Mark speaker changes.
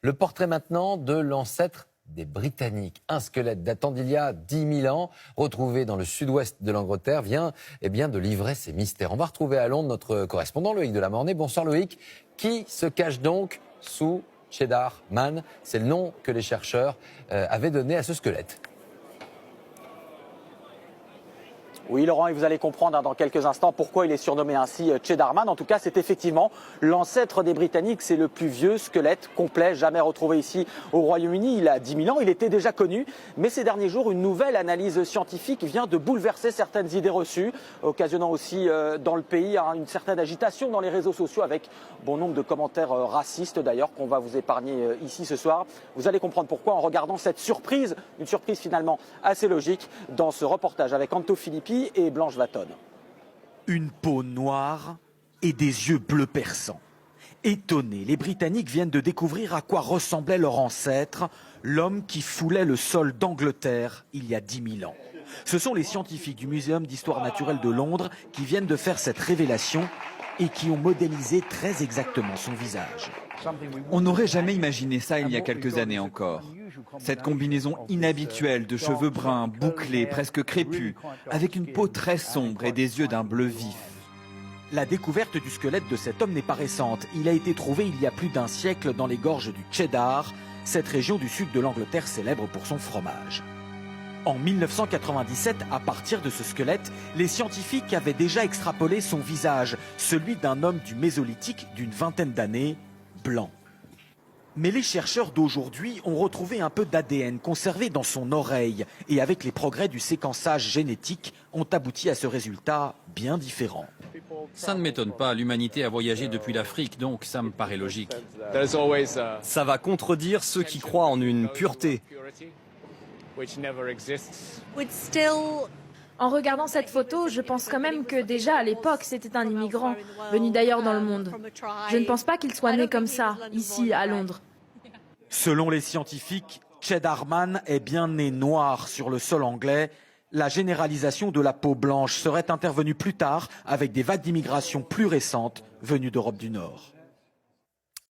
Speaker 1: Le portrait maintenant de l'ancêtre des Britanniques. Un squelette datant d'il y a 10 000 ans, retrouvé dans le sud-ouest de l'Angleterre, vient de livrer ses mystères. On va retrouver à Londres notre correspondant Loïc Delamornay. Bonsoir Loïc. Qui se cache donc sous Cheddar Man? C'est le nom que les chercheurs avaient donné à ce squelette.
Speaker 2: Oui Laurent, et vous allez comprendre dans quelques instants pourquoi il est surnommé ainsi Cheddar Man. En tout cas, c'est effectivement l'ancêtre des Britanniques. C'est le plus vieux squelette complet jamais retrouvé ici au Royaume-Uni. Il a 10 000 ans, il était déjà connu. Mais ces derniers jours, une nouvelle analyse scientifique vient de bouleverser certaines idées reçues, occasionnant aussi dans le pays une certaine agitation dans les réseaux sociaux avec bon nombre de commentaires racistes d'ailleurs qu'on va vous épargner ici ce soir. Vous allez comprendre pourquoi en regardant cette surprise, une surprise finalement assez logique dans ce reportage avec Anto Filippi et Blanche Vatone.
Speaker 3: Une peau noire et des yeux bleus perçants. Étonnés, les Britanniques viennent de découvrir à quoi ressemblait leur ancêtre, l'homme qui foulait le sol d'Angleterre il y a 10 000 ans. Ce sont les scientifiques du Muséum d'histoire naturelle de Londres qui viennent de faire cette révélation et qui ont modélisé très exactement son visage.
Speaker 4: On n'aurait jamais imaginé ça il y a quelques années encore. Cette combinaison inhabituelle de cheveux bruns, bouclés, presque crépus, avec une peau très sombre et des yeux d'un bleu vif.
Speaker 3: La découverte du squelette de cet homme n'est pas récente. Il a été trouvé il y a plus d'1 siècle dans les gorges du Cheddar, cette région du sud de l'Angleterre célèbre pour son fromage. En 1997, à partir de ce squelette, les scientifiques avaient déjà extrapolé son visage, celui d'un homme du Mésolithique d'une 20aine d'années, blanc. Mais les chercheurs d'aujourd'hui ont retrouvé un peu d'ADN conservé dans son oreille et avec les progrès du séquençage génétique ont abouti à ce résultat bien différent.
Speaker 5: Ça ne m'étonne pas, l'humanité a voyagé depuis l'Afrique, donc ça me paraît logique.
Speaker 6: Ça va contredire ceux qui croient en une pureté.
Speaker 7: En regardant cette photo, je pense quand même que déjà à l'époque, c'était un immigrant, venu d'ailleurs dans le monde. Je ne pense pas qu'il soit né comme ça, ici, à Londres.
Speaker 3: Selon les scientifiques, Cheddar Man est bien né noir sur le sol anglais. La généralisation de la peau blanche serait intervenue plus tard avec des vagues d'immigration plus récentes venues d'Europe du Nord.